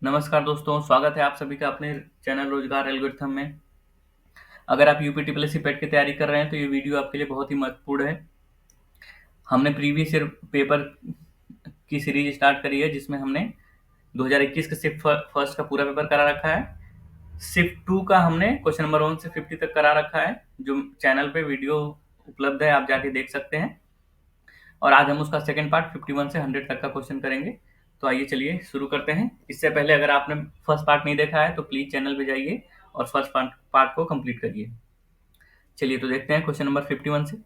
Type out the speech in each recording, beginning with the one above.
नमस्कार दोस्तों, स्वागत है आप सभी का अपने चैनल रोजगार एल्गोरिथम में। अगर आप यूपी ट्रिपल एस पेट की तैयारी कर रहे हैं तो ये वीडियो आपके लिए बहुत ही महत्वपूर्ण है। हमने प्रीवियस ईयर पेपर की सीरीज स्टार्ट करी है जिसमें हमने 2021 का शिफ्ट फर्स्ट का पूरा पेपर करा रखा है। शिफ्ट 2 का हमने क्वेश्चन नंबर 1 से 50 तक करा रखा है, जो चैनल पे वीडियो उपलब्ध है, आप जाके देख सकते हैं। और आज हम उसका सेकंड पार्ट 51 से 100 तक का क्वेश्चन करेंगे। तो आइए चलिए शुरू करते हैं। इससे पहले अगर आपने फर्स्ट पार्ट नहीं देखा है तो प्लीज चैनल पे जाइए और फर्स्ट पार्ट को कंप्लीट करिए। चलिए तो देखते हैं क्वेश्चन नंबर 51 से।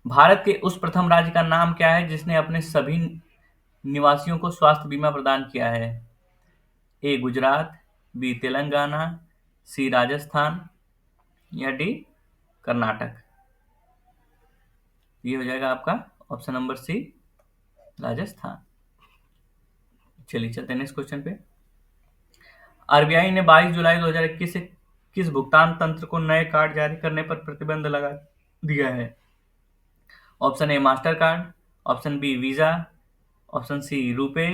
भारत के उस प्रथम राज्य का नाम क्या है जिसने अपने सभी निवासियों को स्वास्थ्य बीमा प्रदान किया है? ए गुजरात, बी तेलंगाना, सी राजस्थान या डी कर्नाटक। ये हो जाएगा आपका ऑप्शन नंबर सी, राजस्थान। चलिए चलते हैं नेक्स्ट क्वेश्चन पे। आरबीआई ने 22 जुलाई 2021 से किस भुगतान तंत्र को नए कार्ड जारी करने पर प्रतिबंध लगा दिया है? Option A Mastercard, option B Visa, option C RuPay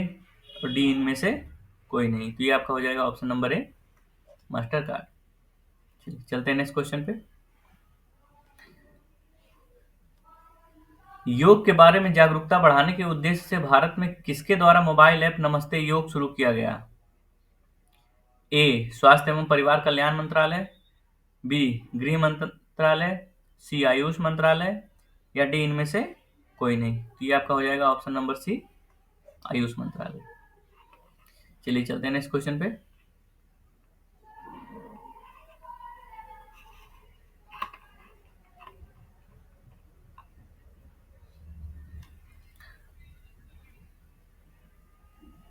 और डी इनमें से कोई नहीं। तो ये आपका हो जाएगा ऑप्शन नंबर ए, मास्टर कार्ड। चलिए चलते हैं नेक्स्ट क्वेश्चन पे। योग के बारे में जागरूकता बढ़ाने के उद्देश्य से भारत में किसके द्वारा मोबाइल ऐप नमस्ते योग शुरू किया गया? ए स्वास्थ्य एवं परिवार कल्याण मंत्रालय, बी गृह मंत्रालय, सी आयुष मंत्रालय या डी इनमें से कोई नहीं। तो ये आपका हो जाएगा ऑप्शन नंबर सी, आयुष मंत्रालय। चलिए चलते हैं नेक्स्ट क्वेश्चन पे।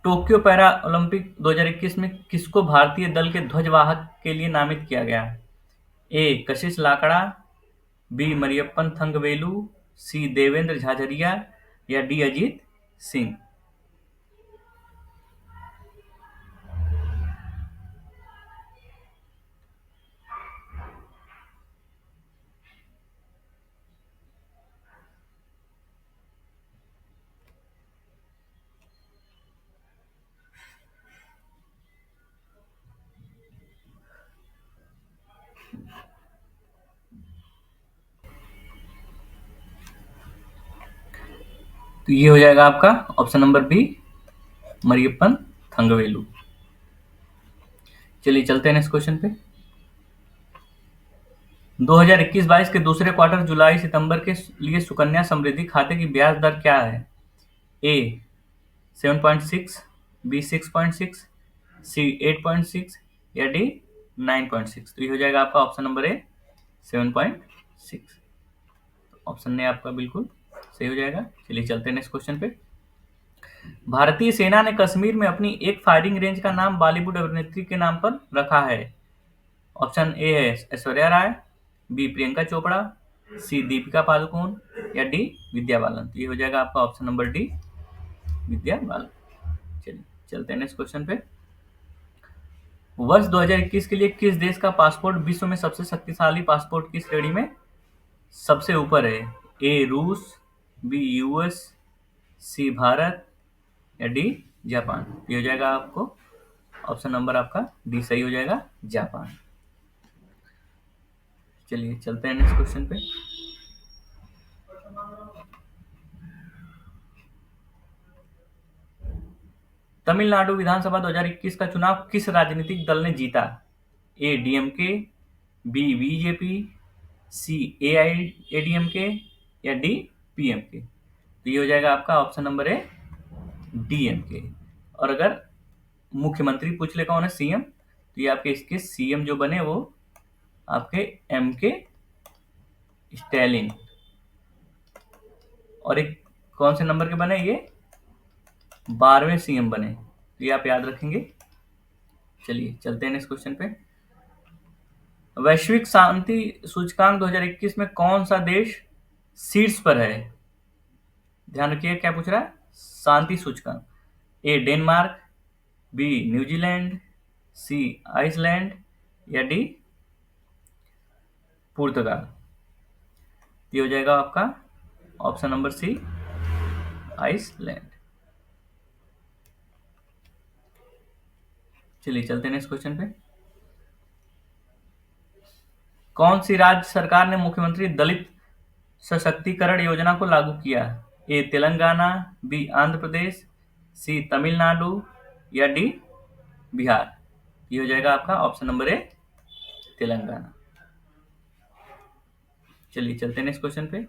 टोक्यो पैरा ओलंपिक 2021 में किसको भारतीय दल के ध्वजवाहक के लिए नामित किया गया? A Kashish Lakra, B Mariyappan Thangavelu, C Devendra Jhajharia या डी अजीत सिंह। तो ये हो जाएगा आपका option number B, Mariyappan Thangavelu. चलिए चलते हैं नेक्स्ट क्वेश्चन पे। 2021-22 के दूसरे क्वार्टर जुलाई सितंबर के लिए सुकन्या समृद्धि खाते की ब्याज दर क्या है? ए 7.6, बी 6.6, सी 8.6 या डी 9.6। तो ये हो जाएगा आपका option number A, 7.6। Option A आपका बिल्कुल सही हो जाएगा। चलिए चलते हैं नेक्स्ट क्वेश्चन पे। भारतीय सेना ने कश्मीर में अपनी एक फायरिंग रेंज का नाम बॉलीवुड अभिनेत्री के नाम पर रखा है। ऑप्शन ए है ऐश्वर्या राय, बी प्रियंका चोपड़ा, सी दीपिका पादुकोण या डी विद्या बालन। तो ये हो जाएगा आपका option number D, Vidya Balan. चलिए चलते हैं नेक्स्ट क्वेश्चन पे। वर्ष 2021 के लिए किस देश का पासपोर्ट विश्व में सबसे शक्तिशाली पासपोर्ट की श्रेणी में सबसे ऊपर है? ए रूस, बी यूएस, सी भारत या डी जापान। ये हो जाएगा आपको ऑप्शन नंबर आपका डी सही हो जाएगा, जापान। चलिए चलते हैं नेक्स्ट क्वेश्चन पे। तमिलनाडु विधानसभा 2021 का चुनाव किस राजनीतिक दल ने जीता? ए डीएमके, बी बीजेपी, सी एआईएडीएमके या डी पीएमके। तो ये हो जाएगा आपका ऑप्शन नंबर ए, डीएमके। और अगर मुख्यमंत्री पूछ ले कौन है सीएम, तो ये आपके इसके सीएम जो बने वो आपके एमके स्टैलिन। और एक कौन से नंबर के बने? ये 12वें सीएम बने। तो ये आप याद रखेंगे। चलिए चलते हैं नेक्स्ट क्वेश्चन पे। वैश्विक शांति सूचकांक 2021 में कौन सा देश शीर्ष पर है? ध्यान रखिए क्या पूछ रहा है, शांति सूचकांक। ए डेनमार्क, बी न्यूजीलैंड, सी आइसलैंड या डी पुर्तगाल। ये हो जाएगा आपका ऑप्शन नंबर सी, आइसलैंड। चलिए चलते हैं नेक्स्ट क्वेश्चन पे। कौन सी राज्य सरकार ने मुख्यमंत्री दलित सशक्तिकरण योजना को लागू किया? ए तेलंगाना, बी आंध्र प्रदेश, सी तमिलनाडु या डी बिहार? ये हो जाएगा आपका ऑप्शन नंबर ए तेलंगाना। चलिए चलते हैं नेक्स्ट क्वेश्चन पे।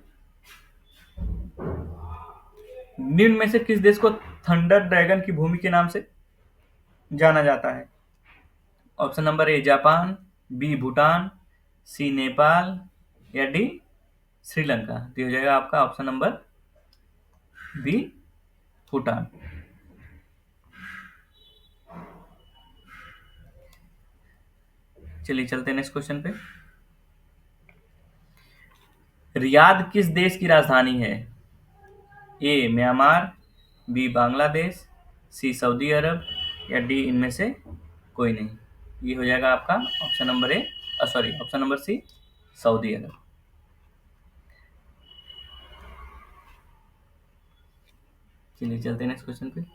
निम्न में से किस देश को थंडर ड्रैगन की भूमि के नाम से जाना जाता है? Option number A Japan, B Bhutan, C Nepal या डी श्रीलंका? तो हो जाएगा आपका ऑप्शन नंबर बी भूटान। चलिए चलते हैं नेक्स्ट क्वेश्चन पे। रियाद किस देश की राजधानी है? A Myanmar, B Bangladesh, C Saudi Arabia या डी इनमें से कोई नहीं? ये हो जाएगा आपका option number A, sorry option number C Saudi Arabia. चलिए चलते हैं नेक्स्ट क्वेश्चन पे।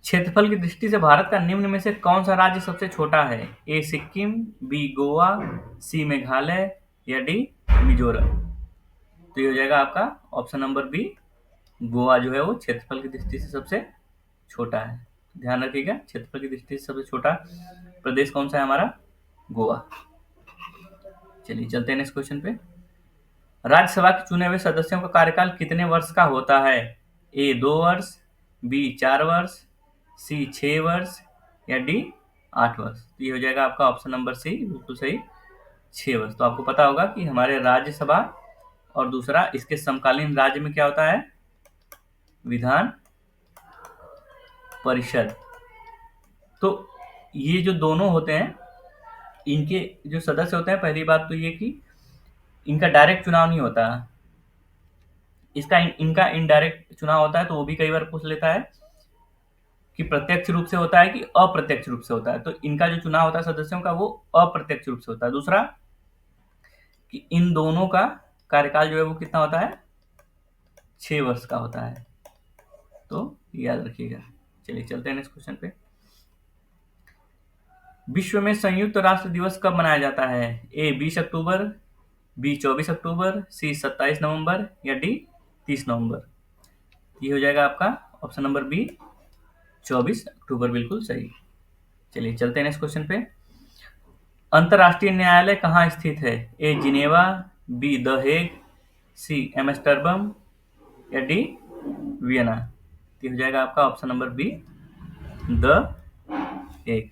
क्षेत्रफल की दृष्टि से भारत का निम्न में से कौन सा राज्य सबसे छोटा है? ए सिक्किम, बी गोवा, सी मेघालय या डी मिजोरम? तो ये हो जाएगा आपका ऑप्शन नंबर बी, गोवा जो है वो क्षेत्रफल की दृष्टि से सबसे छोटा है। ध्यान रखिएगा, क्षेत्रफल की दृष्टि से सबसे छोटा प्रदेश कौन सा है हमारा? गोवा। चलिए चलते हैं नेक्स्ट क्वेश्चन पे। राज्यसभा के चुने हुए सदस्यों का कार्यकाल कितने वर्ष का होता है? ए 2 वर्ष, बी 4 वर्ष, सी 6 वर्ष या डी 8 वर्ष? तो ये हो जाएगा आपका ऑप्शन नंबर सी, बिल्कुल सही, 6 वर्ष। तो आपको पता होगा कि हमारे राज्यसभा और दूसरा इसके समकालीन राज्य में क्या होता है? विधान परिषद। तो ये जो दोनों होते हैं, इनके जो सदस्य होते हैं, पहली बात तो ये कि इनका डायरेक्ट चुनाव नहीं होता, इनका इनडायरेक्ट चुनाव होता है। तो वो भी कई बार पूछ लेता है कि प्रत्यक्ष रूप से होता है कि अप्रत्यक्ष रूप से होता है। तो इनका जो चुनाव होता है सदस्यों का, वो अप्रत्यक्ष रूप से होता है। दूसरा कि इन दोनों का कार्यकाल जो है वो कितना होता है? 6 वर्ष का होता है। तो याद रखिएगा। चलिए चलते हैं नेक्स्ट क्वेश्चन पे। विश्व में संयुक्त राष्ट्र दिवस कब मनाया जाता है? ए 20 अक्टूबर, बी 24 अक्टूबर, सी 27 नवंबर या डी 30 नवंबर? ये हो जाएगा आपका ऑप्शन नंबर बी 24 अक्टूबर, बिल्कुल सही। चलिए चलते हैं नेक्स्ट क्वेश्चन पे। अंतर्राष्ट्रीय न्यायालय कहाँ स्थित है? A Geneva, B the Hague, C Amsterdam या डी वियना? ये हो जाएगा आपका option number B the Hague.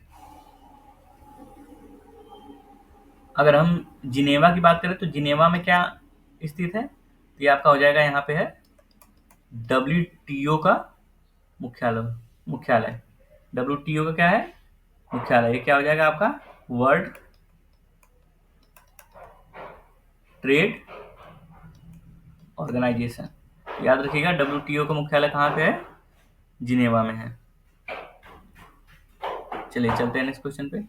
अगर हम जिनेवा की बात करें तो जिनेवा में क्या स्थित है? तो ये आपका हो जाएगा, यहाँ पे है WTO का मुख्यालय। WTO का क्या है? मुख्यालय। ये क्या हो जाएगा आपका? World Trade Organization. याद रखिएगा, WTO का मुख्यालय कहाँ पे है? जिनेवा में है। चलिए चलते हैं नेक्स्ट क्वेश्चन पे।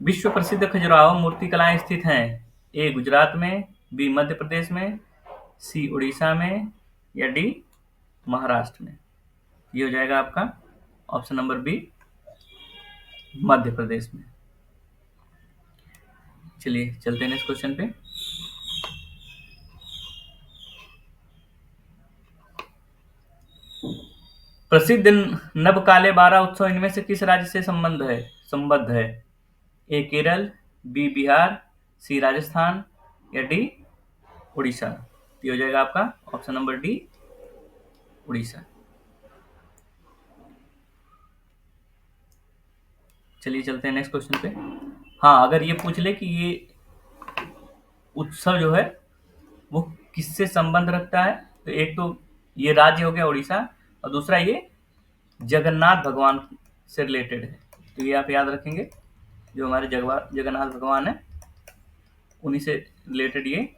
विश्व प्रसिद्ध खजुराहो मूर्तिकलाएं स्थित हैं? ए गुजरात में, बी मध्य प्रदेश में, सी उड़ीसा में या डी महाराष्ट्र में? ये हो जाएगा आपका option number B Madhya Pradesh में। चलिए चलते हैं नेक्स्ट क्वेश्चन पे। प्रसिद्ध नबकाले 12 उत्सव इनमें से किस राज्य से संबद्ध है? ए केरल, बी बिहार, सी राजस्थान या डी उड़ीसा? ये हो जाएगा आपका ऑप्शन नंबर डी उड़ीसा। चलिए चलते हैं नेक्स्ट क्वेश्चन पे। हाँ, अगर ये पूछ ले कि ये उत्सव जो है वो किससे संबंध रखता है, तो एक तो ये राज्य हो गया उड़ीसा, और दूसरा ये जगन्नाथ भगवान से रिलेटेड है। तो ये आप याद रखेंगे, जो हमारे जगन्नाथ भगवान है उन्हीं से रिलेटेड ये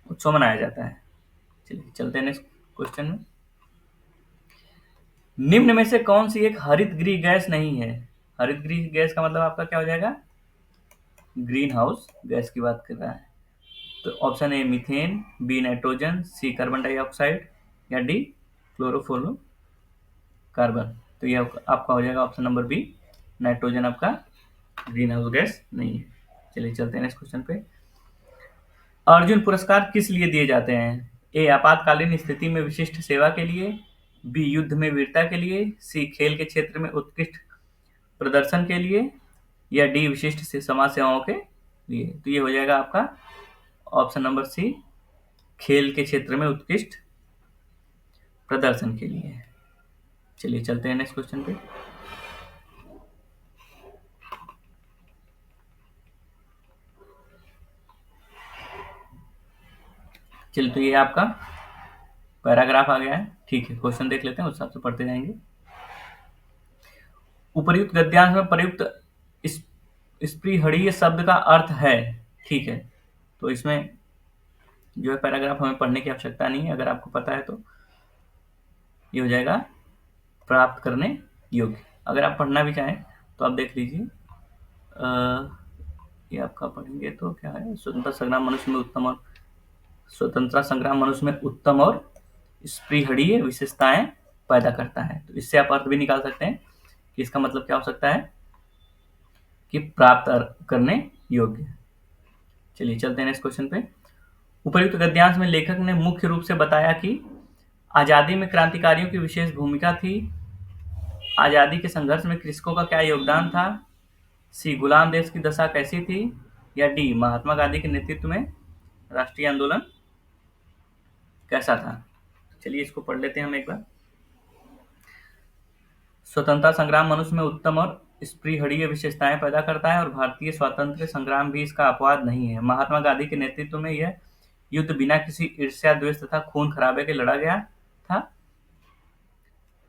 उत्सव मनाया जाता है। चलिए चलते हैं नेक्स्ट क्वेश्चन में। निम्न में से कौन सी एक हरित गृह गैस नहीं है? हरित गृह गैस का मतलब आपका क्या हो जाएगा? ग्रीन हाउस गैस की बात कर रहा है। तो option A methane, B nitrogen, C carbon dioxide या डी क्लोरोफ्लोरो कार्बन। तो ये आपका हो जाएगा ऑप्शन नंबर बी, नाइट्रोजन आपका ग्रीन हाउस गैस नहीं है। चलिए चलते हैं नेक्स्ट क्वेश्चन पे। अर्जुन पुरस्कार किस लिए दिए जाते हैं? ए आपातकालीन स्थिति में विशिष्ट सेवा के लिए, बी युद्ध में वीरता के लिए, सी खेल के क्षेत्र में उत्कृष्ट प्रदर्शन के लिए या डी विशिष्ट से समाज सेवाओं के लिए। तो ये हो जाएगा आपका ऑप्शन नंबर सी, खेल के क्षेत्र में उत्कृष्ट प्रदर्शन के लिए। चलिए चलते हैं नेक्स्ट क्वेश्चन पे। चलिए तो ये आपका पैराग्राफ आ गया है, ठीक है। क्वेश्चन देख लेते हैं, उस हिसाब से पढ़ते जाएंगे। उपर्युक्त गद्यांश में प्रयुक्त स्पृहणीय शब्द का अर्थ है, ठीक है। तो इसमें जो है पैराग्राफ हमें पढ़ने की आवश्यकता नहीं है, अगर आपको पता है तो ये हो जाएगा प्राप्त करने योग्य। अगर आप पढ़ना भी चाहें तो आप देख लीजिए, ये आपका पढ़ेंगे तो क्या है, स्वतंत्रता संग्राम मनुष्य में उत्तम और स्वतंत्रता संग्राम मनुष्य में उत्तम और स्पृहणीय विशेषताएं पैदा करता है। तो इससे आप अर्थ भी निकाल सकते हैं कि इसका मतलब क्या हो सकता है कि प्राप्त करने योग्य। चलिए चलते हैं नेक्स्ट क्वेश्चन पे। उपर्युक्त गद्यांश में लेखक ने मुख्य रूप से बताया कि आजादी में क्रांतिकारियों की विशेष भूमिका थी, आजादी के संघर्ष में कृषकों का क्या योगदान था, सी गुलाम देश की दशा कैसी थी या डी महात्मा गांधी के नेतृत्व में राष्ट्रीय आंदोलन कैसा था। चलिए इसको पढ़ लेते हैं हम एक बार। स्वतंत्रता संग्राम मनुष्य में उत्तम और स्पृहणीय विशेषताएं पैदा करता है और भारतीय स्वातंत्र्य संग्राम भी इसका अपवाद नहीं है। महात्मा गांधी के नेतृत्व में यह युद्ध बिना किसी ईर्ष्या द्वेष तथा खून खराबे के लड़ा गया था।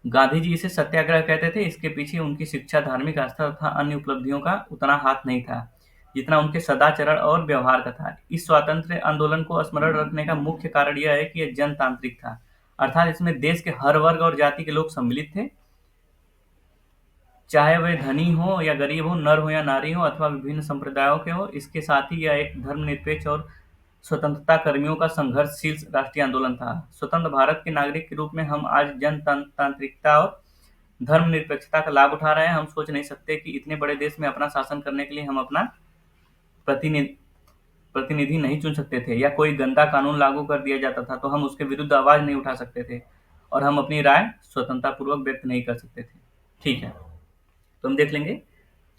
गांधी जी इसे सत्याग्रह कहते थे। इसके पीछे उनकी शिक्षा, धार्मिक आस्था तथा अन्य उपलब्धियों का उतना हाथ नहीं था जितना उनके सदाचरण और व्यवहार का था। इस स्वातंत्र्य आंदोलन को स्मरण रखने का मुख्य कारण यह है कि यह जनतांत्रिक था, अर्थात इसमें देश के हर वर्ग और जाति के लोग सम्मिलित थे, चाहे वे धनी हो या गरीब हो, नर हो या नारी हो अथवा विभिन्न संप्रदायों के हो। इसके साथ ही यह एक धर्मनिरपेक्ष और स्वतंत्रता कर्मियों का संघर्षशील राष्ट्रीय आंदोलन था। स्वतंत्र भारत के नागरिक के रूप में हम आज जनतांत्रिकता और धर्मनिरपेक्षता का लाभ उठा रहे हैं। हम सोच नहीं सकते कि इतने बड़े देश में अपना शासन करने के लिए हम अपना प्रतिनिधि नहीं चुन सकते थे, या कोई गंदा कानून लागू कर दिया जाता था तो हम उसके विरुद्ध आवाज नहीं उठा सकते थे, और हम अपनी राय स्वतंत्रता पूर्वक व्यक्त नहीं कर सकते थे, ठीक है। तो हम देख लेंगे।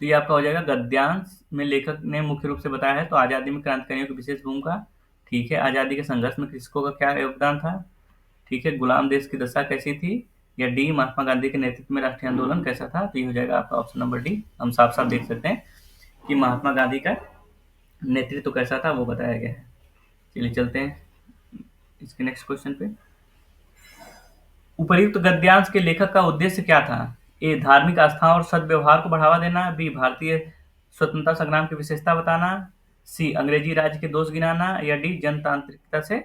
तो ये आपका हो जाएगा गद्यांश में लेखक ने मुख्य रूप से बताया है, तो आज़ादी में क्रांतिकारियों की विशेष भूमिका, ठीक है। आज़ादी के संघर्ष में कृषकों का क्या योगदान था, ठीक है। गुलाम देश की दशा कैसी थी, या डी महात्मा गांधी के नेतृत्व में राष्ट्रीय आंदोलन कैसा था। तो ये हो जाएगा आपका ऑप्शन नंबर डी। हम साफ साफ देख सकते हैं कि महात्मा गांधी का नेतृत्व कैसा था वो बताया गया है। चलिए चलते हैं इसके नेक्स्ट क्वेश्चन पे। उपर्युक्त गद्यांश के लेखक का उद्देश्य क्या था? ए धार्मिक आस्था और सद्व्यवहार को बढ़ावा देना, बी भारतीय स्वतंत्रता संग्राम की विशेषता बताना, सी अंग्रेजी राज के दोष गिनाना या डी जनतांत्रिकता से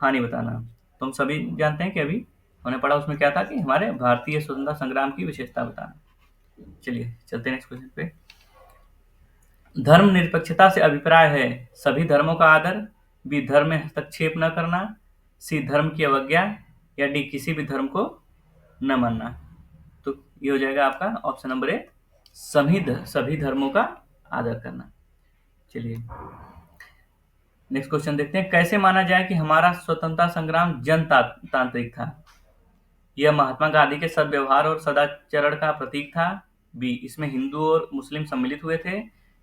हानि बताना। तो हम सभी जानते हैं कि अभी हमने पढ़ा उसमें क्या था कि हमारे भारतीय स्वतंत्रता संग्राम की विशेषता बताना। चलिए चलते हैं नेक्स्ट क्वेश्चन पे। धर्मनिरपेक्षता से अभिप्राय है सभी धर्मों का आदर, बी धर्म में हस्तक्षेप न करना, सी धर्म की अवज्ञा या डी किसी भी धर्म को न मानना। तो ये हो जाएगा आपका ऑप्शन नंबर ए, सभी धर्मों का आदर करना। चलिए नेक्स्ट क्वेश्चन देखते हैं। कैसे माना जाए कि हमारा स्वतंत्रता संग्राम जनतांत्रिक था? यह महात्मा गांधी के सद्व्यवहार और सदाचरण का प्रतीक था, बी इसमें हिंदू और मुस्लिम सम्मिलित हुए थे,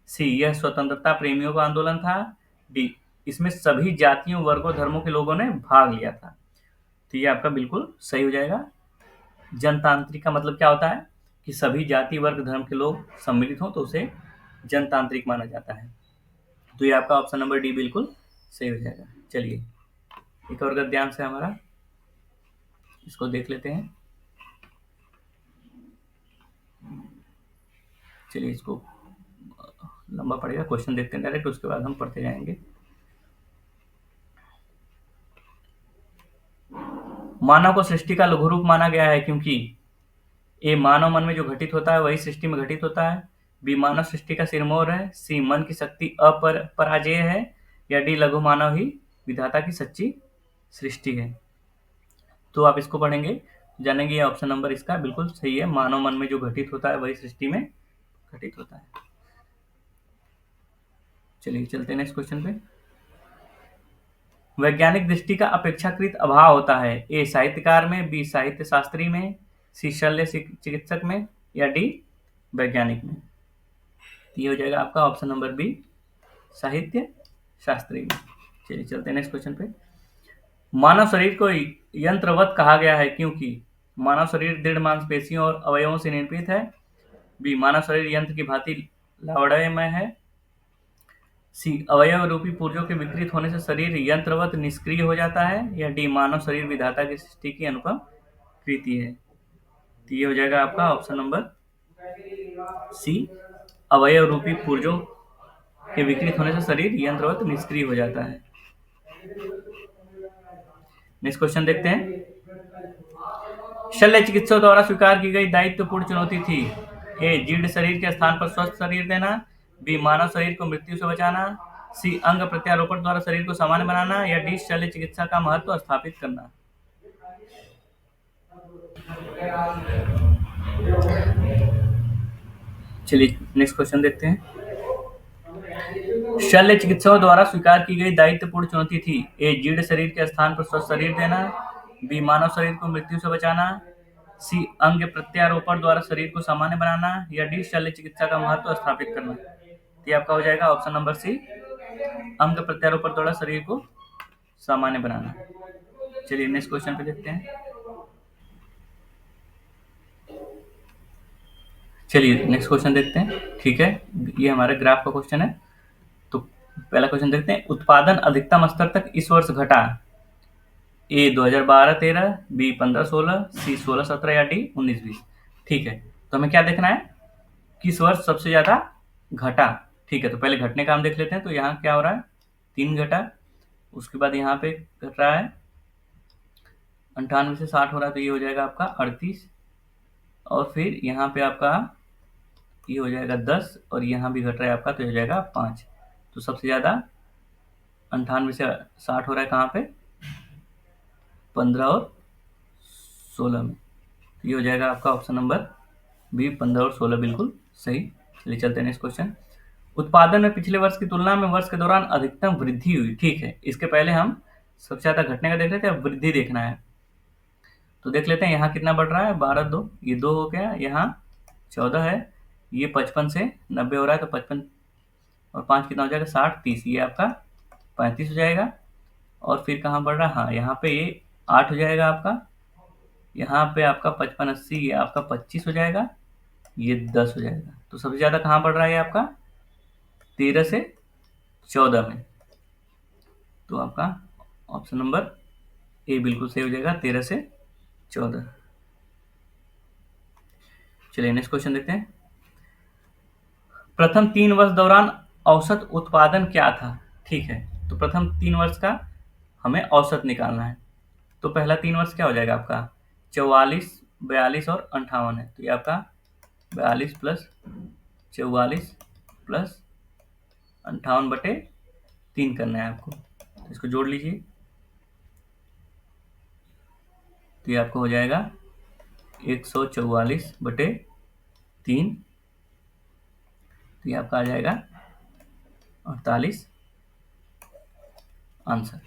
सी यह स्वतंत्रता प्रेमियों का आंदोलन था, डी इसमें सभी जातियों, वर्गों, धर्मों के लोगों ने भाग लिया था। तो ये आपका बिल्कुल सही हो जाएगा। जनतांत्रिक का मतलब क्या होता है कि सभी जाति, वर्ग, धर्म के लोग सम्मिलित हों तो उसे जनतांत्रिक माना जाता है। तो ये आपका ऑप्शन नंबर डी बिल्कुल सही हो जाएगा। चलिए एक और गद्यांश है हमारा, इसको देख लेते हैं। चलिए इसको लंबा पड़ेगा, क्वेश्चन देखते हैं डायरेक्ट, उसके बाद हम पढ़ते जाएंगे। मानव को सृष्टि का लघु रूप माना गया है क्योंकि ए मानव मन में जो घटित होता है वही सृष्टि में घटित होता है, बी मानव सृष्टि का सिरमौर है, सी मन की शक्ति अपराजेय है या डी लघु मानव ही विधाता की सच्ची सृष्टि है। तो आप इसको पढ़ेंगे, जानेंगे ये ऑप्शन नंबर इसका बिल्कुल सही है। मानव मन में जो घटित होता है वही सृष्टि में घटित होता है। चलिए चलते हैं नेक्स्ट क्वेश्चन पे। वैज्ञानिक दृष्टि का अपेक्षाकृत अभाव होता है। ए साहित्यकार में, बी साहित्य शास्त्री में, सी शल्य चिकित्सक में, या डी वैज्ञानिक में। ये हो जाएगा आपका ऑप्शन नंबर बी, साहित्य शास्त्री में। चलिए चलते हैं नेक्स्ट क्वेश्चन पे। मानव शरीर को यंत्रवत कहा गया है क्योंकि मानव शरीर दृढ़ मांसपेशियों और अवयवों से निर्मित है, बी मानव शरीर यंत्र की भांति लावण्यमय है, सी अवयव रूपी पुर्जों के विकृत होने से शरीर यंत्रवत निष्क्रिय हो जाता है, या डी मानव शरीर विधाता की सृष्टि की अनुपम कृति है। तो ये हो जाएगा आपका ऑप्शन नंबर सी, अवयव रूपी पुर्जों के विकृत होने से शरीर यंत्रवत निष्क्रिय हो जाता है। नेक्स्ट क्वेश्चन देखते हैं। शल्य चिकित्सकों द्वारा स्वीकार की गई दायित्वपूर्ण चुनौती थी। ए जीर्ण शरीर के स्थान पर स्वस्थ शरीर देना, बी मानव शरीर को मृत्यु से बचाना, सी अंग प्रत्यारोपण द्वारा शरीर को सामान्य बनाना, या डी शल्य चिकित्सा का महत्व स्थापित करना। चलिए नेक्स्ट क्वेश्चन देखते हैं। शल्य चिकित्सकों द्वारा स्वीकार की गई दायित्वपूर्ण चुनौती थी। ए जीर्ण शरीर के स्थान पर स्वस्थ शरीर देना, बी मानव शरीर को मृत्यु से बचाना, सी अंग प्रत्यारोपण द्वारा शरीर को सामान्य बनाना, या डी शल्य चिकित्सा का महत्व स्थापित करना। ये आपका हो जाएगा ऑप्शन नंबर सी, अंग प्रत्यारोपण द्वारा शरीर को सामान्य बनाना। चलिए नेक्स्ट क्वेश्चन पे देखते हैं। चलिए नेक्स्ट क्वेश्चन देखते हैं। ठीक है, ये हमारे ग्राफ का क्वेश्चन है। तो पहला क्वेश्चन देखते हैं। उत्पादन अधिकतम स्तर तक इस वर्ष घटा। ए 2012-13, बी 15-16, सी 16-17, या डी 19-20। ठीक है, तो हमें क्या देखना है, किस वर्ष सबसे ज्यादा घटा। ठीक है, तो पहले घटने का हम देख लेते हैं। तो यहाँ क्या हो रहा है, 3 घटा, उसके बाद यहाँ पे घट रहा है 98 से 60 हो रहा है, तो ये हो जाएगा आपका 38, और फिर यहाँ पे आपका ये हो जाएगा 10, और यहाँ भी घट रहा है आपका, तो हो जाएगा 5। तो सबसे ज्यादा 98 से 60 हो रहा है कहाँ पे, 15 और 16 में। ये हो जाएगा आपका ऑप्शन नंबर बी, 15 और 16 बिल्कुल सही। चलिए चलते हैं नेक्स्ट क्वेश्चन। उत्पादन में पिछले वर्ष की तुलना में वर्ष के दौरान अधिकतम वृद्धि हुई। ठीक है, इसके पहले हम सबसे ज्यादा घटने का देख रहे थे, अब वृद्धि देखना है। तो देख लेते हैं यहाँ कितना बढ़ रहा है, 12 2, ये 2 हो गया, यहाँ 14 है, ये 55 से 90 हो रहा है, तो 55 और 5 कितना हो जाएगा, 60, 30, ये आपका 35 हो जाएगा। और फिर कहाँ बढ़ रहा है, हाँ यहाँ पे ये 8 हो जाएगा आपका, यहाँ पे आपका 55 80, ये आपका 25 हो जाएगा, ये 10 हो जाएगा। तो सबसे ज्यादा कहाँ बढ़ रहा है आपका, 13 से 14 में। तो आपका ऑप्शन नंबर ए बिल्कुल सही हो जाएगा, 13 से 14। चलिए नेक्स्ट क्वेश्चन देखते हैं। प्रथम 3 वर्ष दौरान औसत उत्पादन क्या था। ठीक है, तो प्रथम 3 वर्ष का हमें औसत निकालना है। तो पहला 3 वर्ष क्या हो जाएगा आपका, 44 42 और 58 है, तो ये आपका 42 प्लस 44 प्लस 58/3 करना है आपको। तो इसको जोड़ लीजिए, तो ये आपको हो जाएगा 144/3, तो ये आपका आ जाएगा 48 आंसर।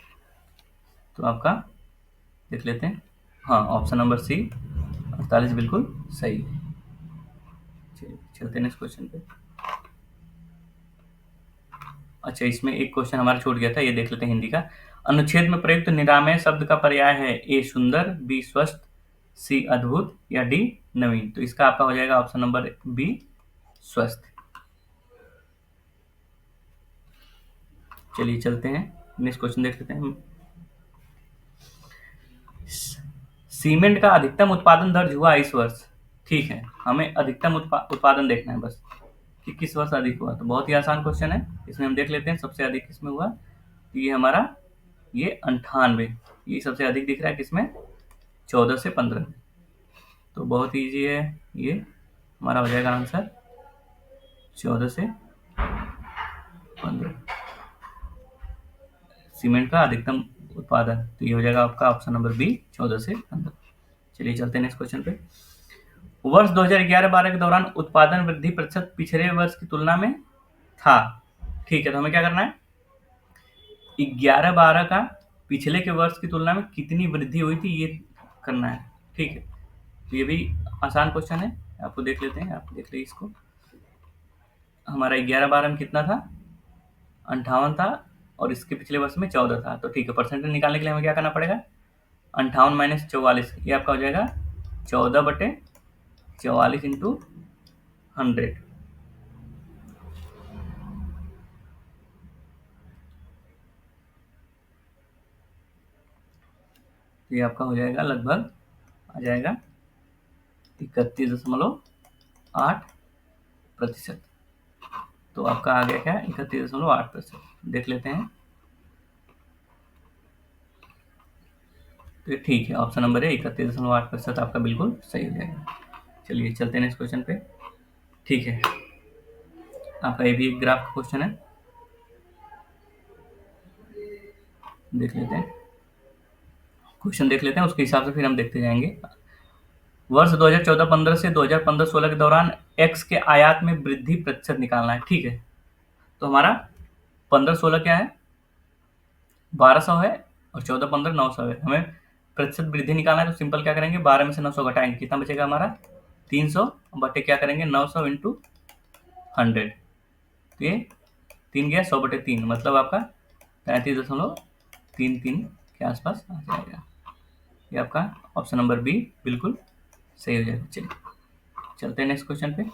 तो आपका देख लेते हैं, हाँ ऑप्शन नंबर सी 48 बिल्कुल सही है। चलते हैं नेक्स्ट क्वेश्चन पे। अच्छा, इसमें एक क्वेश्चन हमारा छूट गया था, ये देख लेते हैं हिंदी का। अनुच्छेद में प्रयुक्त निरामय शब्द का पर्याय है। ए सुंदर, बी स्वस्थ, सी अद्भुत, या डी नवीन। तो इसका आपका हो जाएगा ऑप्शन नंबर बी, स्वस्थ। चलिए चलते हैं नेक्स्ट क्वेश्चन देख लेते हैं हम। सीमेंट का अधिकतम उत्पादन दर्ज हुआ इस वर्ष। ठीक है, हमें अधिकतम उत्पादन देखना है बस कि किस वर्ष अधिक हुआ। तो बहुत ही आसान क्वेश्चन है, इसमें हम देख लेते हैं सबसे अधिक किसमें हुआ। तो ये हमारा ये 98, ये सबसे अधिक दिख रहा है किसमें, 14 से 15 में। तो बहुत ईजी है, ये हमारा हो जाएगा आंसर 14 से 15। सीमेंट का अधिकतम उत्पादन। तो ये हो जाएगा आपका ऑप्शन नंबर बी, 14 से 15। चलिए चलते हैं नेक्स्ट क्वेश्चन पे। वर्ष 2011-12 के दौरान उत्पादन वृद्धि प्रतिशत पिछले वर्ष की तुलना में था। ठीक है, तो हमें क्या करना है, 11-12 का पिछले के वर्ष की तुलना में कितनी वृद्धि हुई थी ये करना है। ठीक है, तो ये भी आसान क्वेश्चन है, आपको देख लेते हैं, आप देख लीजिए इसको। हमारा 11-12 में कितना था, 58 था, और इसके पिछले वर्ष में 14 था। तो ठीक है, परसेंटेज निकालने के लिए हमें क्या करना पड़ेगा, 58 माइनस 44, ये आपका हो जाएगा 14/44 इंटू 100। ये आपका हो जाएगा लगभग आ जाएगा 31.8%। तो आपका आ गया क्या, 31.8%। देख लेते हैं, तो ठीक है, ऑप्शन नंबर है 31.8% आपका बिल्कुल सही हो जाएगा। चलिए चलते हैं नेक्स्ट क्वेश्चन पे। ठीक है, आपका ये भी एक ग्राफ का क्वेश्चन है, देख लेते हैं क्वेश्चन, देख लेते हैं, उसके हिसाब से फिर हम देखते जाएंगे। वर्ष 2014-15 से 2015-16 के दौरान एक्स के आयात में वृद्धि प्रतिशत निकालना है। ठीक है, तो हमारा 15-16 क्या है, 1200 है, और 14-15 900 है। हमें प्रतिशत वृद्धि निकालना है, तो सिंपल क्या करेंगे, 12 में से 900 घटाएंगे, कितना बचेगा हमारा 300 बटे क्या करेंगे 900 इंटू 100। तो ये 3 गया 100/3, मतलब आपका 33.33 के आसपास आ जाएगा। ये आपका ऑप्शन नंबर बी बिल्कुल सही हो जाएगा। चलिए चलते हैं नेक्स्ट क्वेश्चन पे।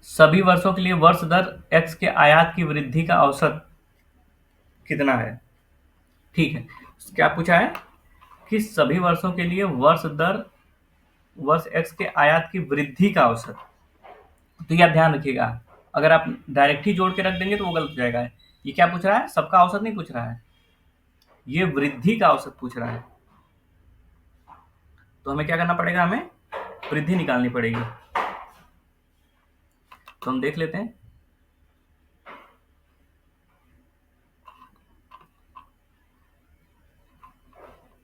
सभी वर्षों के लिए वर्ष दर एक्स के आयात की वृद्धि का औसत कितना है। ठीक है, क्या पूछा है कि सभी वर्षों के लिए वर्ष एक्स के आयात की वृद्धि का औसत। तो ये आप ध्यान रखिएगा, अगर आप डायरेक्ट ही जोड़ के रख देंगे तो वो गलत हो जाएगा। ये क्या पूछ रहा है, सबका औसत नहीं पूछ रहा है, ये वृद्धि का औसत पूछ रहा है। तो हमें क्या करना पड़ेगा, हमें वृद्धि निकालनी पड़ेगी। तो हम देख लेते हैं,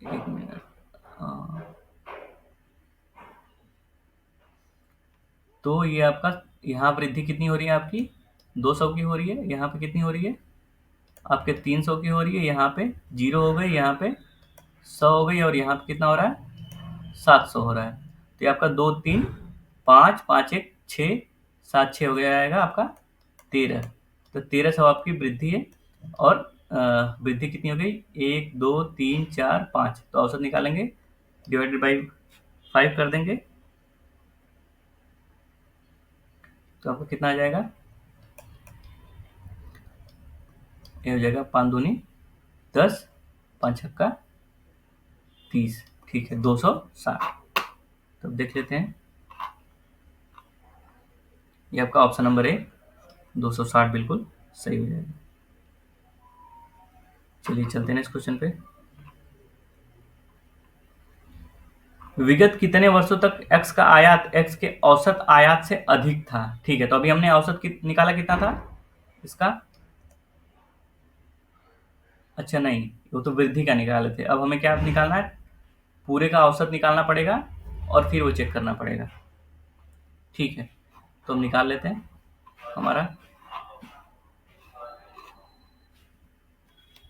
एक मिनट। तो ये आपका यहाँ वृद्धि कितनी हो रही है, आपकी 200 की हो रही है, यहाँ पे कितनी हो रही है आपके 300 की हो रही है, यहाँ पे 0 हो गई, यहाँ पे 100 हो गई, और यहाँ पे कितना हो रहा है 700 हो रहा है। तो ये आपका 2 3 5 5 1 6 7 6 हो गया आएगा आपका 13। तो 1300 आपकी वृद्धि है, और वृद्धि कितनी हो गई 1 2 3 4 5। तो औसत निकालेंगे, डिवाइडेड बाई 5 कर देंगे, तो आपको कितना आ जाएगा, ये हो जाएगा 5 दूनी 10, 5 छक्का 30। ठीक है, 260। तो देख लेते हैं, ये आपका ऑप्शन नंबर है 260 बिल्कुल सही हो जाएगा। चलिए चलते हैं इस क्वेश्चन पे। विगत कितने वर्षों तक एक्स का आयात एक्स के औसत आयात से अधिक था। ठीक है, तो अभी हमने औसत निकाला, कितना था इसका, अच्छा नहीं, वो तो वृद्धि का निकाले थे। अब हमें क्या निकालना है, पूरे का औसत निकालना पड़ेगा, और फिर वो चेक करना पड़ेगा। ठीक है, तो हम निकाल लेते हैं। हमारा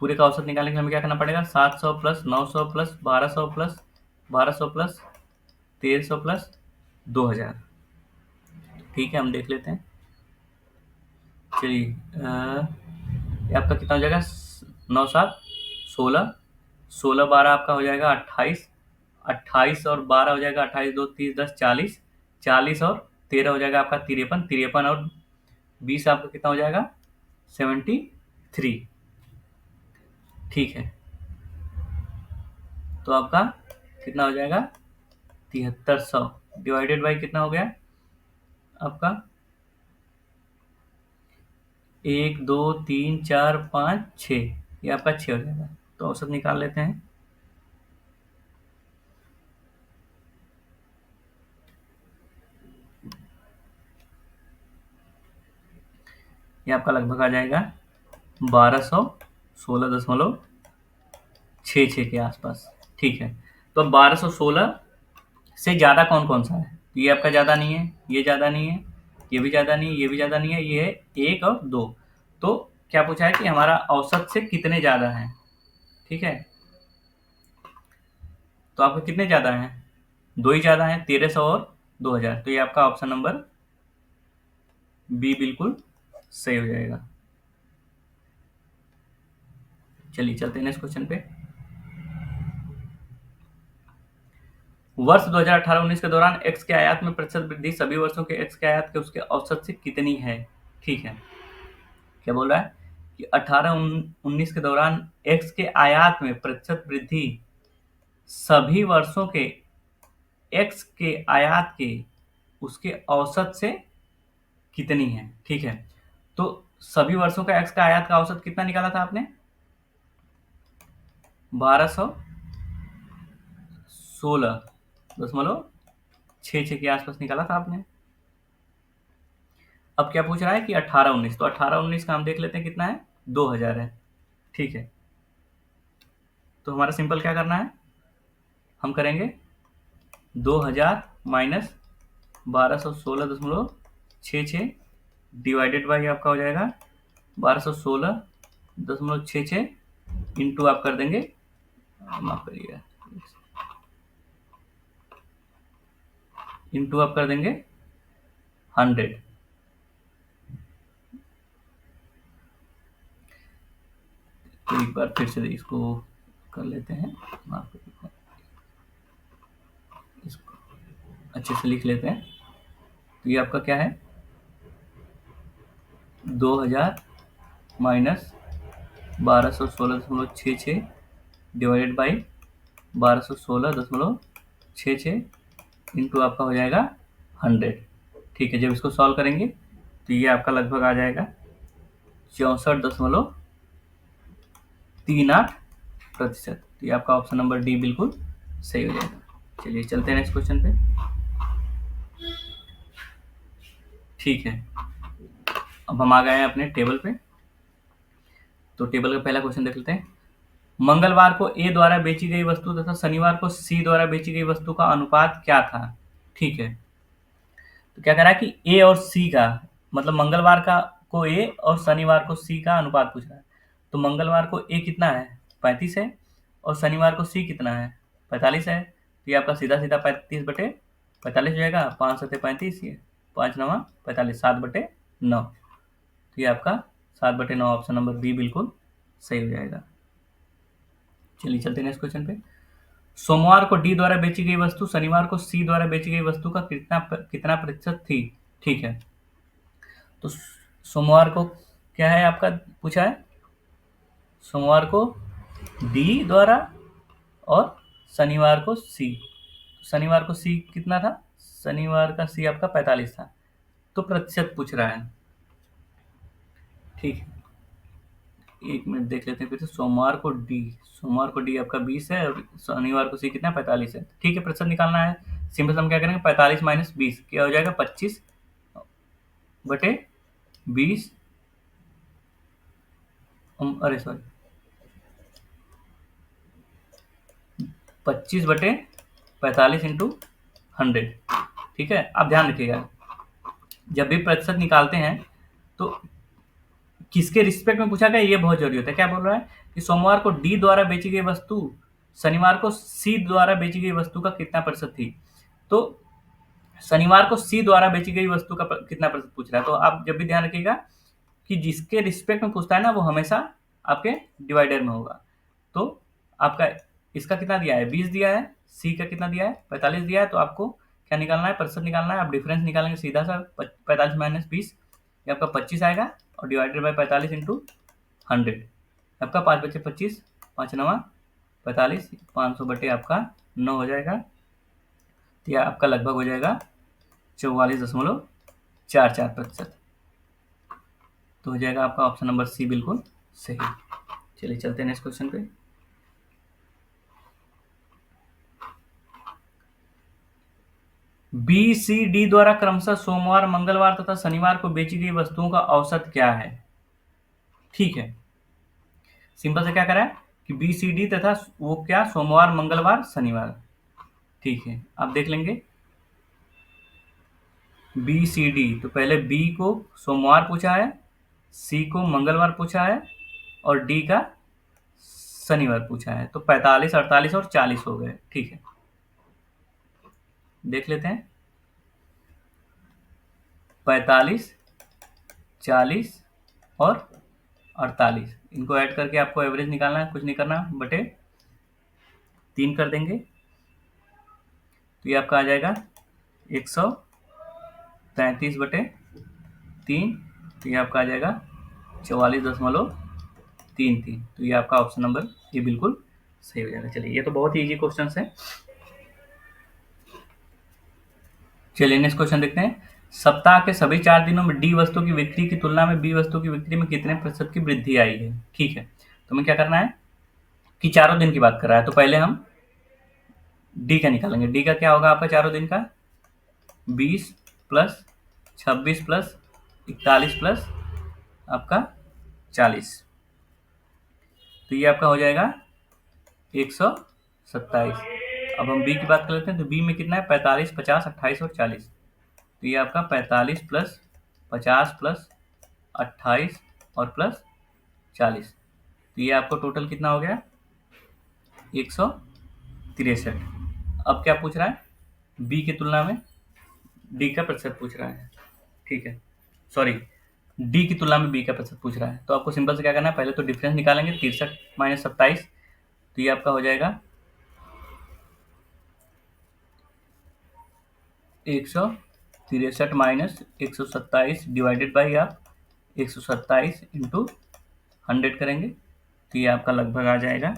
पूरे का औसत निकालने के लिए हमें क्या करना पड़ेगा, 700 plus 900 plus 1200 plus 1200 plus 1300 plus 2000। ठीक है, हम देख लेते हैं। चलिए ये आपका कितना हो जाएगा, 9 7 16, 16 12 आपका हो जाएगा 28, 28 और 12 हो जाएगा 28 2 30 10 40, 40 और 13 हो जाएगा आपका 53, 53 और 20 आपका कितना हो जाएगा 73। ठीक है, तो आपका कितना हो जाएगा 7300, डिवाइडेड बाई कितना हो गया आपका 1 2 3 4 5 6, ये आपका 6 हो जाएगा। तो औसत निकाल लेते हैं। ये आपका लगभग आ जाएगा 1216.66 के आसपास। ठीक है, तो अब 1216 से ज़्यादा कौन कौन सा है? तो ये आपका ज़्यादा नहीं है, ये ज़्यादा नहीं है, ये भी ज़्यादा नहीं है, ये भी ज़्यादा नहीं है, ये है 1 और 2। तो क्या पूछा है कि हमारा औसत से कितने ज़्यादा हैं? ठीक है, तो आपके कितने ज़्यादा हैं? 2 ही ज़्यादा हैं, 1300 और 2000। तो ये आपका ऑप्शन नंबर बी बिल्कुल सही हो जाएगा। चलिए चलते हैं नेक्स्ट क्वेश्चन पे। वर्ष 2018-19 के दौरान एक्स के आयात में प्रतिशत वृद्धि सभी वर्षों के एक्स के आयात के उसके औसत से कितनी है? ठीक है, क्या बोल रहा है कि 18-19 के दौरान एक्स के आयात में प्रतिशत वृद्धि सभी वर्षों के एक्स के आयात के उसके औसत से कितनी है? ठीक है, तो सभी वर्षों का एक्स का आयात का औसत कितना निकाला था आपने? 1216.66 के आसपास निकाला था आपने। अब क्या पूछ रहा है कि 18-19, तो 18-19 का हम देख लेते हैं कितना है, 2000 है। ठीक है, तो हमारा सिंपल क्या करना है, हम करेंगे 2000 माइनस 1216.66 डिवाइडेड बाई आपका हो जाएगा 1216.66 इंटू आप कर देंगे, माफ करिएगा, इंटू आप कर देंगे 100। तो एक बार फिर से इसको कर लेते हैं, माफ करिएगा, इसको अच्छे से लिख लेते हैं। तो ये आपका क्या है, 2000 माइनस 1216.66 डिवाइडेड बाई 1216.66 इंटू आपका हो जाएगा 100। ठीक है, जब इसको सॉल्व करेंगे तो ये आपका लगभग आ जाएगा 64.38%। तो ये आपका ऑप्शन नंबर डी बिल्कुल सही हो जाएगा। चलिए चलते हैं नेक्स्ट क्वेश्चन पे। ठीक है, अब हम आ गए हैं अपने टेबल पे। तो टेबल का पहला क्वेश्चन देख लेते हैं। मंगलवार को ए द्वारा बेची गई वस्तु तथा शनिवार को सी द्वारा बेची गई वस्तु का अनुपात क्या था? ठीक है, तो क्या कह रहा है कि ए और सी का, मतलब मंगलवार का को ए और शनिवार को सी का अनुपात पूछ रहा है। तो मंगलवार को ए कितना है, 35 है, और शनिवार को सी कितना है, 45 है। तो ये आपका सीधा सीधा 35/45 हो जाएगा, 5 सत्ते 35, ये 5 9 45, 7/9। तो ये आपका 7/9 ऑप्शन नंबर बी बिल्कुल सही हो जाएगा। चलिए चलते हैं नेक्स्ट क्वेश्चन पे। सोमवार को डी द्वारा बेची गई वस्तु शनिवार को सी द्वारा बेची गई वस्तु का कितना प्रतिशत थी? ठीक है, तो सोमवार को क्या है आपका पूछा है, सोमवार को डी द्वारा और शनिवार को सी। शनिवार को सी कितना था, शनिवार का सी आपका 45 था, तो प्रतिशत पूछ रहा है। ठीक है, एक मिनट देख लेते हैं फिर से। सोमवार को डी आपका 20 है और शनिवार को सी कितना, 45 है। ठीक है, प्रतिशत निकालना है, सिंपल हम क्या करेंगे, 45 माइनस 20 क्या हो जाएगा, 25/20, अरे सॉरी 25/45 इंटू 100। ठीक है, आप ध्यान रखिएगा जब भी प्रतिशत निकालते हैं तो किसके रिस्पेक्ट में पूछा गया ये बहुत जरूरी होता है। क्या बोल रहा है कि सोमवार को डी द्वारा बेची गई वस्तु शनिवार को सी द्वारा बेची गई वस्तु का कितना प्रतिशत थी। तो शनिवार को सी द्वारा बेची गई वस्तु का कितना प्रतिशत पूछ रहा है। तो आप जब भी ध्यान रखिएगा कि जिसके रिस्पेक्ट में पूछता है ना वो हमेशा आपके डिवाइडर में होगा। तो आपका इसका कितना दिया है, 20 दिया है, सी का कितना दिया है, 45 दिया है। तो आपको क्या निकालना है, प्रतिशत निकालना है। आप डिफरेंस निकालेंगे सीधा सा, 45 माइनस 20 ये आपका 25 आएगा, और डिवाइडेड बाई 45 इंटू 100 आपका 5/25, 5 9 45, 500 आपका 9 हो जाएगा। तो यह आपका लगभग हो जाएगा 44.44%। तो हो जाएगा आपका ऑप्शन नंबर सी बिल्कुल सही। चलिए चलते हैं नेक्स्ट क्वेश्चन पे। बी सी डी द्वारा क्रमशः सोमवार, मंगलवार तथा शनिवार को बेची गई वस्तुओं का औसत क्या है? ठीक है, सिंपल से क्या करा है कि बी सी डी तथा वो क्या, सोमवार, मंगलवार, शनिवार। ठीक है, आप देख लेंगे बी सी डी। तो पहले बी को सोमवार पूछा है, सी को मंगलवार पूछा है और डी का शनिवार पूछा है। तो 45, 48 और 40 हो गए। ठीक है, देख लेते हैं। 45, 40 और 48, इनको ऐड करके आपको एवरेज निकालना है, कुछ नहीं करना, बटे 3 कर देंगे तो ये आपका आ जाएगा 133 बटे 3। तो ये आपका आ जाएगा 44.33। तो ये आपका ऑप्शन नंबर ये बिल्कुल सही हो जाएगा। चलिए, ये तो बहुत ही इजी क्वेश्चन है। चलिए नेक्स्ट क्वेश्चन देखते हैं। सप्ताह के सभी 4 दिनों में डी वस्तु की बिक्री की तुलना में बी वस्तु की बिक्री में कितने प्रतिशत की वृद्धि आई है? ठीक है, तो हमें क्या करना है कि चारों दिन की बात कर रहा है, तो पहले हम डी का निकालेंगे। डी का क्या होगा आपका चारों दिन का? 20 प्लस 26 प्लस 41 प्लस आपका 40। तो ये आपका हो जाएगा 127। अब हम बी की बात कर लेते हैं। तो बी में कितना है? 45, 50, 28 और 40। तो ये आपका 45 प्लस 50 प्लस 28 और प्लस 40। तो ये आपको टोटल कितना हो गया? 163। अब क्या पूछ रहा है? बी की तुलना में डी का प्रतिशत पूछ रहा है। ठीक है, सॉरी, डी की तुलना में बी का प्रतिशत पूछ रहा है। तो आपको सिंपल से क्या करना है, पहले तो डिफरेंस निकालेंगे। 63 माइनस 27, तो ये आपका हो जाएगा 163 माइनस 127 डिवाइडेड बाई आप 127 इंटू 100 करेंगे। तो ये आपका लगभग आ जाएगा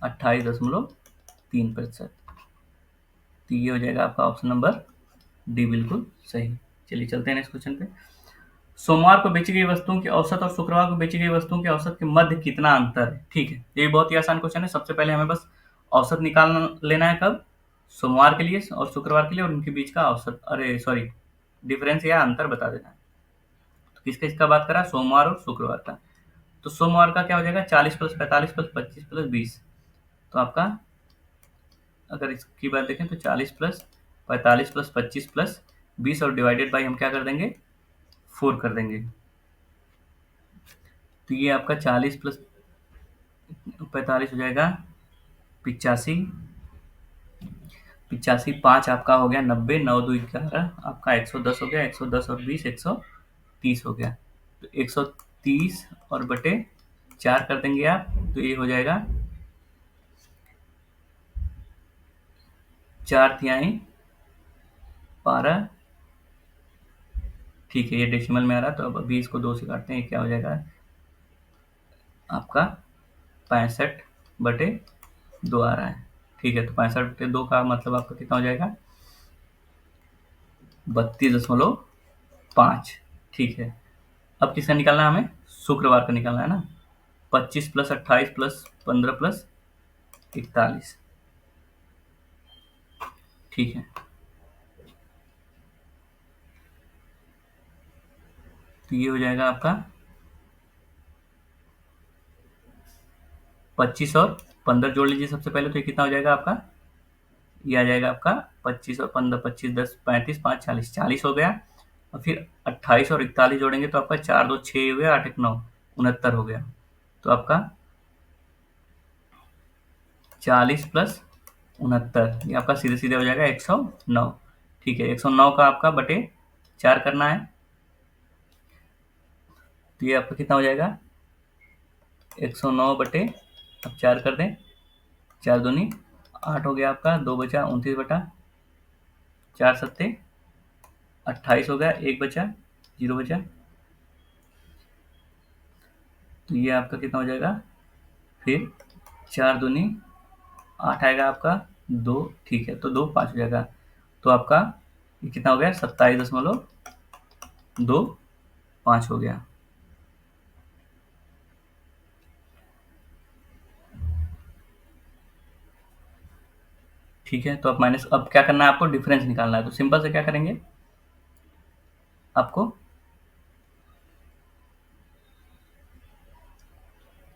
28.3%। तो ये हो जाएगा आपका ऑप्शन नंबर डी बिल्कुल सही। चलिए चलते हैं नेक्स्ट क्वेश्चन पे। सोमवार को बेची गई वस्तुओं की औसत और शुक्रवार को बेची गई वस्तुओं के औसत के मध्य कितना अंतर है? ठीक है, ये बहुत ही आसान क्वेश्चन है। सबसे पहले हमें बस औसत निकालना लेना है, कब? सोमवार के लिए और शुक्रवार के लिए, और उनके बीच का औसत, अरे सॉरी, डिफरेंस या अंतर बता देना है। तो किसका इसका बात करा? सोमवार और शुक्रवार का। तो सोमवार का क्या हो जाएगा? 40 प्लस 45 प्लस 25 प्लस 20। तो आपका अगर इसकी बात देखें तो 40 प्लस 45 प्लस 25 प्लस 20 और डिवाइडेड बाई हम क्या कर देंगे? 4 कर देंगे। तो ये आपका 40 प्लस 45 हो जाएगा 85, 85 5 आपका हो गया 90, 9 2 11 आपका 110 हो गया। 110 और 20 130 हो गया। तो 130 और बटे 4 कर देंगे आप, तो ये हो जाएगा 4 तिहाई 12। ठीक है, ये डेसिमल में आ रहा है, तो अब अभी इसको 2 से काटते हैं। क्या हो जाएगा आपका? 65/2 आ रहा है। ठीक है, तो 65/2 का मतलब आपका कितना हो जाएगा? 32.5। ठीक है, अब किसका निकालना है हमें? शुक्रवार का निकालना है ना। 25 प्लस 28 प्लस 15 प्लस 41। ठीक है, तो ये हो जाएगा आपका 25 और 15 जोड़ लीजिए सबसे पहले। तो ये कितना हो जाएगा आपका? ये आ जाएगा आपका 25 और 15, 25 10 35 5 40, 40 हो गया। और फिर 28 और 41 जोड़ेंगे तो आपका 4 2 6 हो गया, 8 1 9 69 हो गया। तो आपका 40 प्लस 69, ये आपका सीधे सीधे हो जाएगा 109। ठीक है, 109 का आपका बटे 4 करना है। तो ये आपका कितना हो जाएगा? 109 बटे, अब 4 कर दें, 4 दूनी 8 हो गया आपका, 2 बचा 29 बटा 4 सत्ते 28 हो गया, 1 बचा 0 बचा। तो ये आपका कितना हो जाएगा? फिर 4 दूनी 8 आएगा आपका, 2। ठीक है, तो 2 5 हो जाएगा। तो आपका ये कितना हो गया? 27.25 हो गया। ठीक है, तो अब माइनस, अब क्या करना है आपको, डिफरेंस निकालना है। तो सिंपल से क्या करेंगे, आपको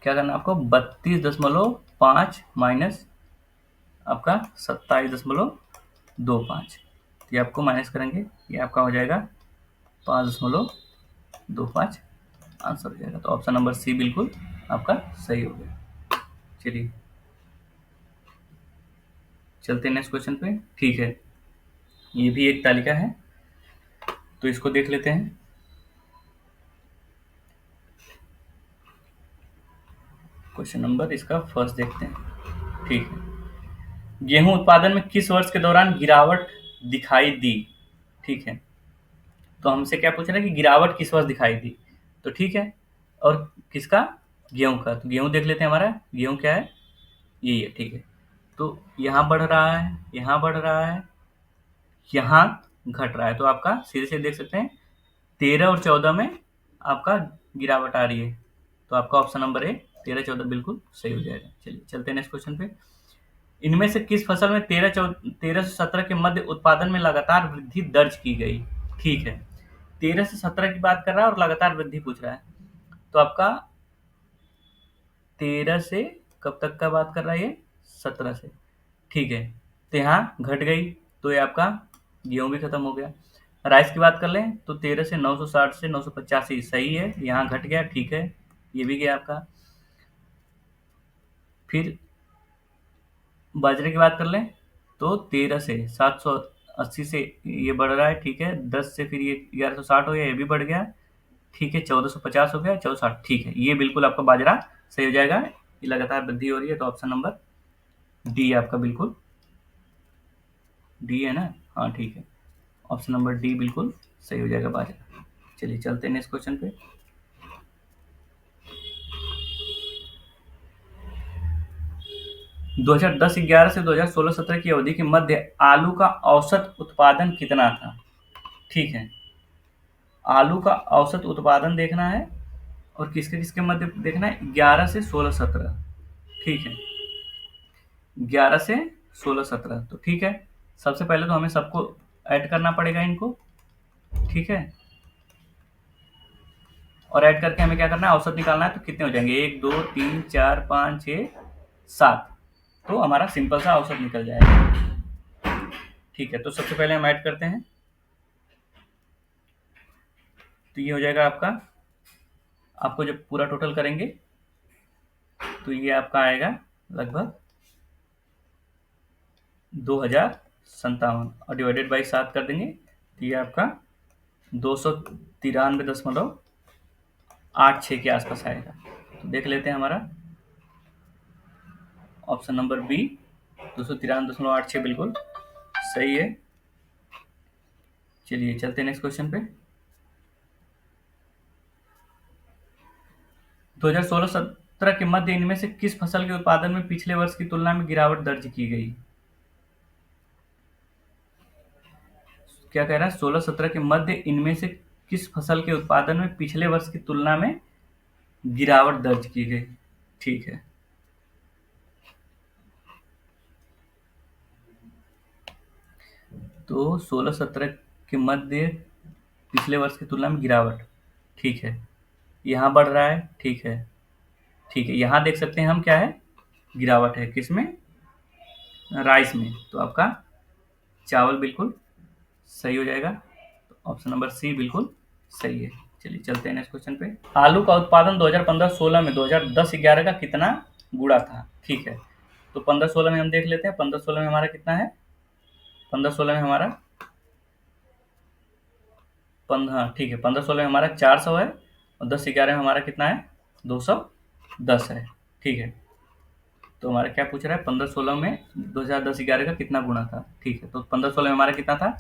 क्या करना है, आपको 32.5 माइनस आपका 27.25, तो ये आपको माइनस करेंगे, ये आपका हो जाएगा 5.25 आंसर हो जाएगा। तो ऑप्शन नंबर सी बिल्कुल आपका सही हो गया। चलिए चलते हैं नेक्स्ट क्वेश्चन पे। ठीक है, ये भी एक तालिका है, तो इसको देख लेते हैं। क्वेश्चन नंबर इसका फर्स्ट देखते हैं। ठीक है, गेहूं उत्पादन में किस वर्ष के दौरान गिरावट दिखाई दी। ठीक है, तो हमसे क्या पूछ रहा है कि गिरावट किस वर्ष दिखाई दी। तो ठीक है, और किसका, गेहूं का। तो गेहूं देख लेते हैं, हमारा गेहूं क्या है, यही है। ठीक है, तो यहाँ बढ़ रहा है, यहाँ बढ़ रहा है, यहाँ घट रहा है। तो आपका सीधे से देख सकते हैं 13 और 14 में आपका गिरावट आ रही है। तो आपका ऑप्शन नंबर ए 13-14 बिल्कुल सही हो जाएगा। चलिए चलते हैं नेक्स्ट क्वेश्चन पे। इनमें से किस फसल में 13 से 17 के मध्य उत्पादन में लगातार वृद्धि दर्ज की गई। ठीक है, 13 से 17 की बात कर रहा है और लगातार वृद्धि पूछ रहा है। तो आपका 13 से कब तक का बात कर रहा है, ये 17 से। ठीक है, तो यहाँ घट गई, तो ये आपका गेहूं भी खत्म हो गया। राइस की बात कर लें तो 13 से 960 से 985 सही है, यहाँ घट गया। ठीक है, ये भी गया आपका। फिर बाजरे की बात कर लें तो 13 से 780 से ये बढ़ रहा है। ठीक है, 10 से फिर ये 1160 हो गया, ये भी बढ़ गया। ठीक है, 1450 हो गया, 1460। ठीक है, ये बिल्कुल आपका बाजरा सही हो जाएगा, ये लगातार वृद्धि हो रही है। तो ऑप्शन नंबर डी आपका बिल्कुल, डी है ना, हाँ ठीक है, ऑप्शन नंबर डी बिल्कुल सही हो जाएगा, बाजरा। चलिए चलते हैं नेक्स्ट क्वेश्चन पे। दो हजार 10-11 से 2016-17 की अवधि के मध्य आलू का औसत उत्पादन कितना था। ठीक है, आलू का औसत उत्पादन देखना है और किसके किसके मध्य देखना है, 11 से 16-17। ठीक है, 11 से 16-17। तो ठीक है, सबसे पहले तो हमें सबको ऐड करना पड़ेगा इनको। ठीक है, और ऐड करके हमें क्या करना है, औसत निकालना है। तो कितने हो जाएंगे, 1 2 3 4 5 6 7। तो हमारा सिंपल सा औसत निकल जाएगा। ठीक है, तो सबसे पहले हम ऐड करते हैं, तो ये हो जाएगा आपका, आपको जब पूरा टोटल करेंगे तो ये आपका आएगा लगभग 2057, और डिवाइडेड बाई 7 कर देंगे तो ये आपका 293.86 के आसपास आएगा। तो देख लेते हैं हमारा ऑप्शन नंबर बी 293.86 बिल्कुल सही है। चलिए चलते हैं नेक्स्ट क्वेश्चन पे। 2016-17 के मध्य इनमें से किस फसल के उत्पादन में पिछले वर्ष की तुलना में गिरावट दर्ज की गई। क्या कह रहा है, 16-17 के मध्य इनमें से किस फसल के उत्पादन में पिछले वर्ष की तुलना में गिरावट दर्ज की गई। ठीक है, तो 16-17 के मध्य पिछले वर्ष की तुलना में गिरावट। ठीक है, यहाँ बढ़ रहा है। ठीक है, ठीक है, यहाँ देख सकते हैं हम क्या है, गिरावट है किसमें, राइस में। तो आपका चावल बिल्कुल सही हो जाएगा। तो ऑप्शन नंबर सी बिल्कुल सही है। चलिए चलते हैं नेक्स्ट क्वेश्चन पे। आलू का उत्पादन 2015-16 में 2010-11 का कितना गुणा था। ठीक है, तो 15-16 में हम देख लेते हैं, 15-16 में हमारा कितना है, 15-16 में हमारा हाँ ठीक है, 15-16 में हमारा 400 है, और 10-11 में हमारा कितना है, 210 है। ठीक है, तो हमारा क्या पूछ रहा है, 15-16 में 2010-11 का कितना गुणा था। ठीक है, तो 15-16 में हमारा कितना था,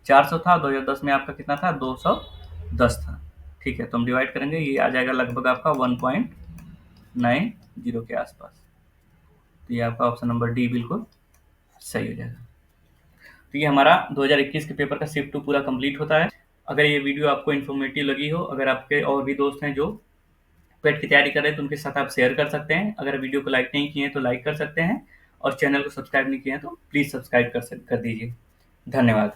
400 था, 2010 में आपका कितना था, 210 था। ठीक है, तो हम डिवाइड करेंगे, ये आ जाएगा लगभग आपका 1.90 के आसपास। तो ये आपका ऑप्शन नंबर डी बिल्कुल सही हो जाएगा। तो ये हमारा 2021 के पेपर का शिफ्ट 2 पूरा कंप्लीट होता है। अगर ये वीडियो आपको इन्फॉर्मेटिव लगी हो, अगर आपके और भी दोस्त हैं जो पेट की तैयारी कर रहे हैं, तो उनके साथ आप शेयर कर सकते हैं। अगर वीडियो को लाइक नहीं किए तो लाइक कर सकते हैं, और चैनल को सब्सक्राइब नहीं किया है तो प्लीज़ सब्सक्राइब कर दीजिए। धन्यवाद।